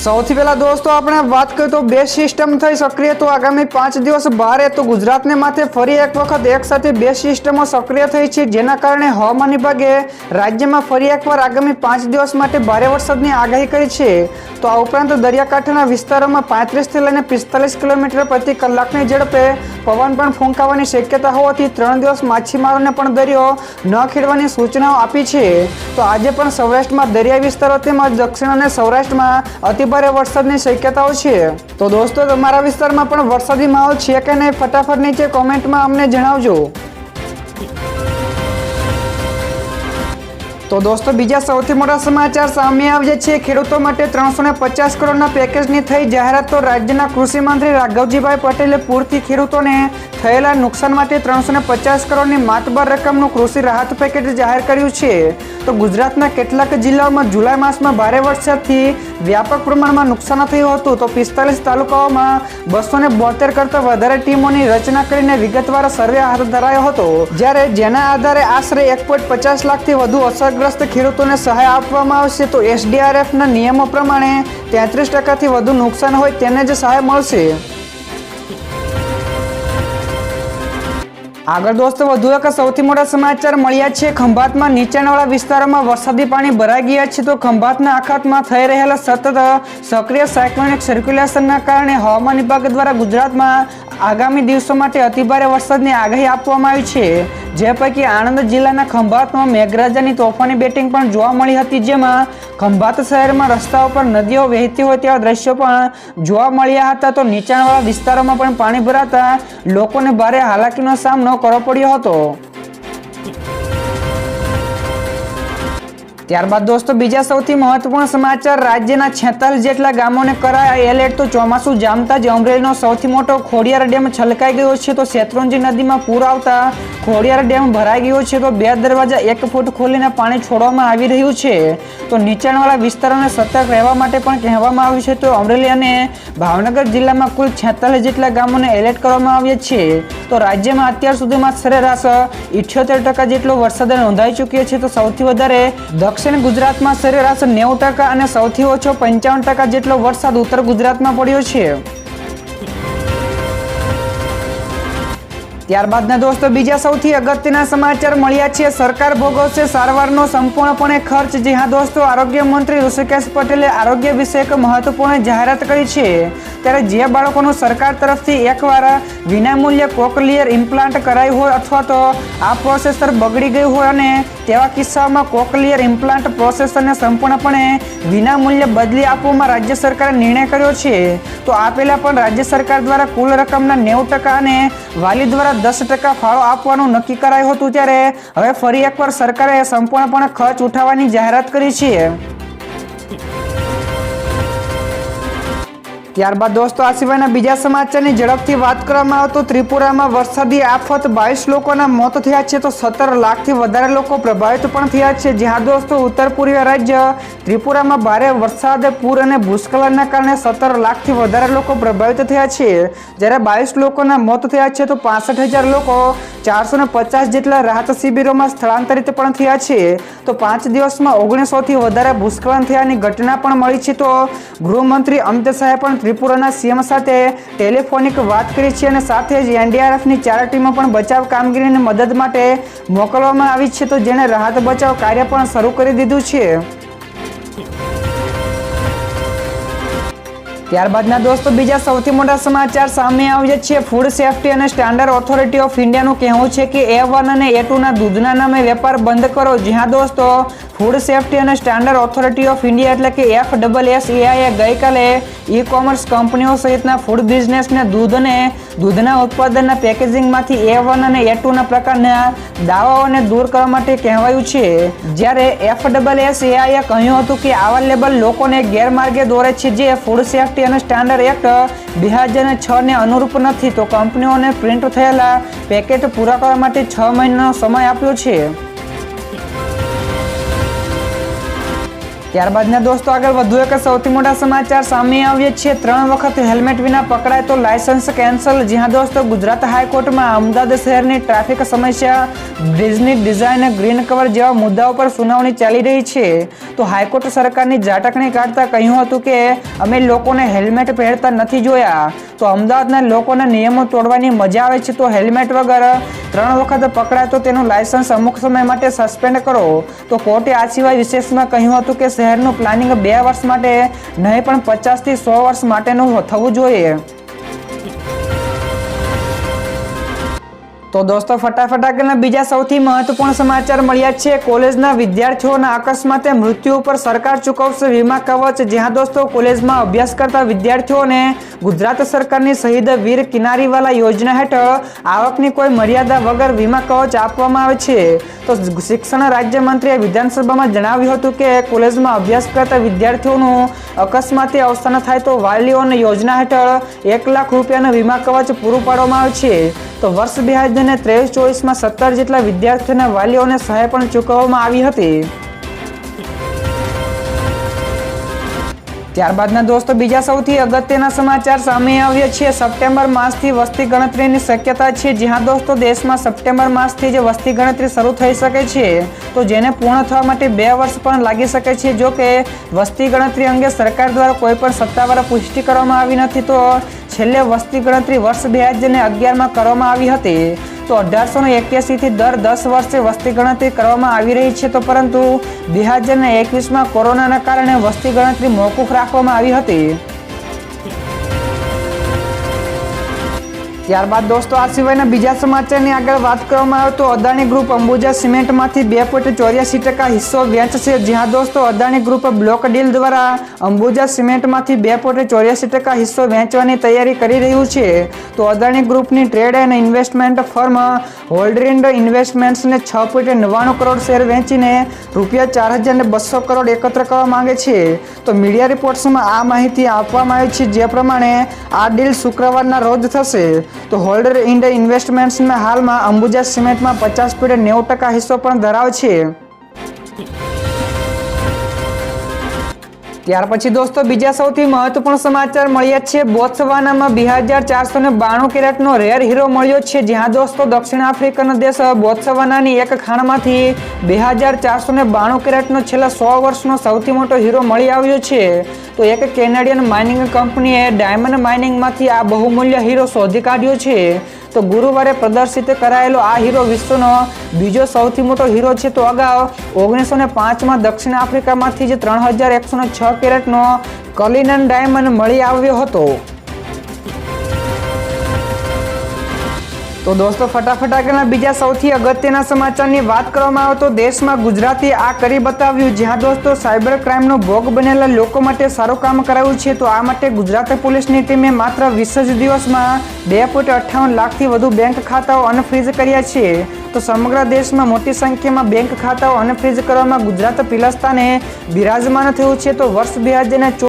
સૌથી પહેલા દોસ્તો આપણે વાત કરીએ તો બે સિસ્ટમ થઈ સક્રિય તો આગામી 5 દિવસ ભારે તો ગુજરાતને માથે ફરી એક વખત એકસાથે બે સિસ્ટમો સક્રિય થઈ છે, જેના કારણે હવામાન વિભાગે રાજ્યમાં ફરી એકવાર આગામી 5 દિવસ માટે ભારે વરસાદની આગાહી કરી છે। તો આ ઉપરાંત દરિયાકાંઠાના વિસ્તારોમાં 35 થી લઈને 45 કિલોમીટર પ્રતિ કલાકની ઝડપે પવન પણ ફૂંકાવાની શક્યતા હોવાથી 3 દિવસ માછીમારોને પણ દરિયો ન ખેડવાની સૂચનાઓ આપી છે। તો આજે પણ સૌરાષ્ટ્રમાં દરિયાઈ વિસ્તારો તેમજ દક્ષિણ અને સૌરાષ્ટ્રમાં અતિભારે વરસાદની શક્યતાઓ છે। તો દોસ્તો તમારા વિસ્તારમાં પણ વરસાદી માહોલ છે કે નહીં, ફટાફટ નીચે કોમેન્ટમાં અમને જણાવજો। તો દોસ્તો બીજા સૌથી મોટા સમાચાર સામે આવ્યા છે। ખેડૂતો માટે 350 કરોડના પેકેજની થઈ જાહેરાત। તો રાજ્યના કૃષિ મંત્રી રાઘવજીભાઈ પટેલે પૂરથી ખેડૂતોને થયેલા નુકસાન માટે 350 કરોડની માતબર રકમનું કૃષિ રાહત પેકેજ જાહેર કર્યું છે। તો ગુજરાતના કેટલાક જિલ્લાઓમાં જુલાઈ માસમાં ભારે વરસાદથી વ્યાપક પ્રમાણમાં નુકસાન થયું હતું। તો 45 તાલુકાઓમાં 272 કરતાં વધારે ટીમોની રચના કરીને વિગતવાર સર્વે હાથ ધરાયો હતો, જ્યારે જેના આધારે આશરે 1.50 લાખથી વધુ અસરગ્રસ્ત ખેડૂતોને સહાય આપવામાં આવશે। તો SDRFના નિયમો પ્રમાણે 33% વધુ નુકસાન હોય તેને જ સહાય મળશે। આગળ દોસ્તો વધુ એક સૌથી મોટા સમાચાર મળ્યા છે। ખંભાતમાં નીચાણવાળા વિસ્તારોમાં વરસાદી પાણી ભરાઈ ગયા છે। તો ખંભાતના અખાતમાં થઈ રહેલા સતત સક્રિય સાયક્લોનિક સર્ક્યુલેશનના કારણે હવામાન વિભાગ દ્વારા ગુજરાતમાં આગામી દિવસો માટે અતિભારે વરસાદની આગાહી આપવામાં આવી છે, જે પૈકી આણંદ જિલ્લાના ખંભાતમાં મેઘરાજાની તોફાની બેટિંગ પણ જોવા મળી હતી, જેમાં ખંભાત શહેરમાં રસ્તાઓ પર નદીઓ વહેતી હોય તેવા દ્રશ્યો પણ જોવા મળ્યા હતા। તો નીચાણવાળા વિસ્તારોમાં પણ પાણી ભરાતા લોકોને ભારે હાલાકીનો સામનો કરવો પડ્યો હતો। ત્યારબાદ દોસ્તો બીજા સૌથી મહત્વપૂર્ણ સમાચાર, રાજ્યના 46 જેટલા ગામોને કરાયા એલર્ટ। તો ચોમાસું જામતા જ અમરેલીનો સૌથી મોટો ખોડિયાર ડેમ છલકાઈ ગયો છે। તો શેત્રુંજી નદીમાં પૂર આવતા ખોડિયાર ડેમ ભરાઈ ગયો છે। તો 2 દરવાજા 1 ફૂટ ખોલીને પાણી છોડવામાં આવી રહ્યું છે। તો નીચાણવાળા વિસ્તારોને સતર્ક રહેવા માટે પણ કહેવામાં આવ્યું છે। તો અમરેલી અને ભાવનગર જિલ્લામાં કુલ 46 જેટલા ગામોને એલર્ટ કરવામાં આવ્યા છે। તો રાજ્યમાં અત્યાર સુધીમાં સરેરાશ 78% જેટલો વરસાદ નોંધાઈ ચૂક્યો છે। તો સૌથી વધારે દક્ષિણ ગુજરાતમાં સરેરાશ 90% અને સૌથી ઓછો 55% જેટલો વરસાદ ઉત્તર ગુજરાતમાં પડ્યો છે। ત્યારબાદના દોસ્તો બીજા સૌથી અગત્યના સમાચાર મળ્યા છે। સરકાર ભોગવશે સારવારનો સંપૂર્ણપણે ખર્ચ। જી હા દોસ્તો, આરોગ્ય મંત્રી ઋષિકેશ પટેલે આરોગ્ય વિષયક મહત્વપૂર્ણ જાહેરાત કરી છે। ત્યારે જે બાળકોનું સરકાર તરફથી એકવાર વિનામૂલ્યે કોકલિયર ઇમ્પ્લાન્ટ કરાયું હોય અથવા તો આ પ્રોસેસર બગડી ગયું હોય અને તેવા કિસ્સામાં કોકલિયર ઇમ્પ્લાન્ટ પ્રોસેસરને સંપૂર્ણપણે વિનામૂલ્યે બદલી આપવામાં રાજ્ય સરકારે નિર્ણય કર્યો છે। તો આ પહેલા પણ રાજ્ય સરકાર દ્વારા કુલ રકમના 90% અને વાલી દ્વારા 10% ફાળો આપવાનું નક્કી કરાયું હતું, ત્યારે હવે ફરી એકવાર સરકારે સંપૂર્ણપણે ખર્ચ ઉઠાવવાની જાહેરાત કરી છે। ત્યારબાદ દોસ્તો આ સિવાયના બીજા સમાચારની ઝડપથી વાત કરવામાં આવે તો ત્રિપુરામાં વરસાદી આફત 22 લોકોના મોત થયા છે। તો 17 લાખથી વધારે લોકો પ્રભાવિત પણ થયા છે। જ્યાં દોસ્તો ઉત્તર પૂર્વીય રાજ્ય ત્રિપુરામાં ભારે વરસાદ, પૂર અને ભૂસ્ખલનના કારણે 17 લાખથી વધારે લોકો પ્રભાવિત થયા છે, જ્યારે 22 લોકોના મોત થયા છે। તો 65,000 લોકો 450 જેટલા રાહત શિબિરોમાં સ્થળાંતરિત પણ થયા છે। તો 5 દિવસમાં 1900થી વધારે ભૂસ્ખલન થયાની ઘટના પણ મળી છે। તો ગૃહમંત્રી અમિત શાહે પણ ત્રિપુરાના સીએમ સાથે ટેલિફોનિક વાત કરી છે અને સાથે જ એનડીઆરએફની 4 ટીમો પણ બચાવ કામગીરીની મદદ માટે મોકલવામાં આવી છે। તો જેણે રાહત બચાવ કાર્ય પણ શરૂ કરી દીધું છે। ત્યારબાદના દોસ્તો બીજા સૌથી મોટા સમાચાર સામે આવ્યા છે। ફૂડ સેફ્ટી અને સ્ટાન્ડર્ડ ઓથોરિટી ઓફ ઇન્ડિયાનું કહેવું છે કે A1 અને A2 ના દૂધના નામે વેપાર બંધ કરો। જ્યાં દોસ્તો ફૂડ સેફ્ટી અને સ્ટાન્ડર્ડ ઓથોરિટી ઓફ ઇન્ડિયા એટલે કે FSSAI ગઈકાલે ઈ-કોમર્સ કંપનીઓ સહિતના ફૂડ બિઝનેસને દૂધ અને દૂધના ઉત્પાદનના પેકેજિંગમાંથી A1 અને A2ના પ્રકારના દાવાઓને દૂર કરવા માટે કહેવાયું છે, જ્યારે FSSAIએ કહ્યું હતું કે આવા લેબલ લોકોને ગેરમાર્ગે દોરે છે, જે ફૂડ સેફ્ટી અને સ્ટાન્ડર્ડ એક્ટ 2006 ને અનુરૂપ નથી। તો કંપનીઓને પ્રિન્ટ થયેલા પેકેટ પૂરા કરવા માટે 6 મહિનાનો સમય આપ્યો છે। ત્યારબાદના દોસ્તો આગળ વધુ એક સૌથી મોટા સમાચાર સામે આવ્યા છે। 3 વખત હેલ્મેટ વિના પકડાય તો લાયસન્સ કેન્સલ। જ્યાં દોસ્તો ગુજરાત હાઈકોર્ટમાં અમદાવાદ શહેરની ટ્રાફિક સમસ્યા, બ્રિજની ડિઝાઇન, ગ્રીન કવર જેવા મુદ્દાઓ પર સુનાવણી ચાલી રહી છે। તો હાઈકોર્ટ સરકારની ઝાટકણી કાઢતા કહ્યું હતું કે અમે લોકોને હેલ્મેટ પહેરતા નથી જોયા। તો અમદાવાદના લોકોને નિયમો તોડવાની મજા આવે છે, તો હેલ્મેટ વગર 3 વખત પકડાય તો તેનું લાયસન્સ અમુક સમય માટે સસ્પેન્ડ કરો। તો કોર્ટે આ સિવાય વિશેષમાં કહ્યું હતું કે શહેરનું પ્લાનિંગ 2 વર્ષ માટે નહીં પણ 50 થી 100 વર્ષ માટેનું થવું જોઈએ। તો દોસ્તો ફટાફટ આગળના બીજા સૌથી મહત્વપૂર્ણ સમાચાર મળ્યા છે। કોલેજના વિદ્યાર્થીઓના અકસ્માતે મૃત્યુ ઉપર સરકાર ચૂકવશે વીમા કવચ। જ્યાં દોસ્તો કોલેજમાં અભ્યાસ કરતા વિદ્યાર્થીઓને ગુજરાત સરકારની શહીદ વીર કિનારીવાલા યોજના હેઠળ આવકની કોઈ મર્યાદા વગર વીમા કવચ આપવામાં આવે છે। તો શિક્ષણ રાજ્યમંત્રીએ વિધાનસભામાં જણાવ્યું હતું કે કોલેજમાં અભ્યાસ કરતા વિદ્યાર્થીઓનું અકસ્માતે અવસાન થાય તો વાલીઓને યોજના હેઠળ 1 લાખ રૂપિયાનું વીમા કવચ પૂરું પાડવામાં આવે છે। તો વર્ષ 2023-24માં 17 જેટલા વિદ્યાર્થીઓના વાલીઓને સહાય પણ ચૂકવવામાં આવી હતી। ત્યારબાદના દોસ્તો બીજા સૌથી અગત્યના સમાચાર સામે આવ્યા છે। સપ્ટેમ્બર માસથી વસ્તી ગણતરીની શક્યતા છે। જ્યાં દોસ્તો દેશમાં સપ્ટેમ્બર માસથી જ વસ્તી ગણતરી શરૂ થઈ શકે છે, તો જેને પૂર્ણ થવા માટે 2 વર્ષ પણ લાગી શકે છે। જો કે વસ્તી ગણતરી અંગે સરકાર દ્વારા કોઈ પણ સત્તાવાર પુષ્ટિ કરવામાં આવી નથી। તો છેલ્લે વસ્તી ગણતરી વર્ષ 2011માં કરવામાં આવી હતી। તો 1881 થી દર 10 વર્ષે વસ્તી ગણતરી કરવામાં આવી રહી છે। તો પરંતુ 2021માં કોરોનાના કારણે વસ્તી ગણતરી મોકૂફ રાખવામાં આવી હતી। ત્યારબાદ દોસ્તો આ સિવાયના બીજા સમાચારની આગળ વાત કરવામાં આવે તો અદાણી ગ્રુપ અંબુજા સિમેન્ટમાંથી 2.84% હિસ્સો વેચશે। જ્યાં દોસ્તો અદાણી ગ્રુપ બ્લોક ડીલ દ્વારા અંબુજા સિમેન્ટમાંથી 2.84% હિસ્સો વેચવાની તૈયારી કરી રહ્યું છે। તો અદાણી ગ્રુપની ટ્રેડ એન્ડ ઇન્વેસ્ટમેન્ટ ફર્મ હોલ્ડરિંડ ઇન્વેસ્ટમેન્ટ્સને 6.99 કરોડ શેર વેચીને ₹4,200 કરોડ એકત્ર કરવા માંગે છે। તો મીડિયા રિપોર્ટ્સમાં આ માહિતી આપવામાં આવી છે, જે પ્રમાણે આ ડીલ શુક્રવારના રોજ થશે। તો હોલ્ડર ઇન્ડ ઇન્વેસ્ટમેન્ટ્સમાં હાલમાં અંબુજા સિમેન્ટમાં 50.90% હિસ્સો પણ ધરાવે છે। ત્યાર પછી દોસ્તો બીજા સૌથી મહત્વપૂર્ણ સમાચાર મળ્યા છે। બોત્સવાનામાં 2492 કેરેટનો રેર હીરો મળ્યો છે। જ્યાં દોસ્તો દક્ષિણ આફ્રિકન દેશ બોત્સવાનાની એક ખાણમાંથી 2492 કેરેટનો છેલ્લા 100 વર્ષનો સૌથી મોટો હીરો મળી આવ્યો છે। તો એક કેનેડિયન માઇનિંગ કંપનીએ ડાયમંડ માઇનિંગમાંથી આ બહુમૂલ્ય હીરો શોધી કાઢ્યો છે। તો ગુરુવારે પ્રદર્શિત કરાયેલો આ હીરો વિશ્વનો બીજો સૌથી મોટો હીરો છે। તો અગાઉ 1905માં દક્ષિણ આફ્રિકામાંથી જ 3106 કેરેટનો કલિનન ડાયમંડ મળી આવ્યો હતો। તો દોસ્તો ફટાફટ આગળના બીજા સૌથી અગત્યના સમાચારની વાત કરવામાં આવે તો દેશમાં ગુજરાતે આ કરી બતાવ્યું। જ્યાં દોસ્તો સાયબર ક્રાઇમનો ભોગ બનેલા લોકો માટે સારું કામ કરાવ્યું છે। તો આ માટે ગુજરાત પોલીસની ટીમે માત્ર 20 જ દિવસમાં 2.58 લાખથી વધુ બેંક ખાતાઓ અનફ્રીઝ કર્યા છે। તો સમગ્ર દેશમાં મોટી સંખ્યામાં બેંક ખાતાઓ અનફ્રીઝ કરવામાં ગુજરાત પહેલા સ્થાને બિરાજમાન થયું છે। તો વર્ષ 2024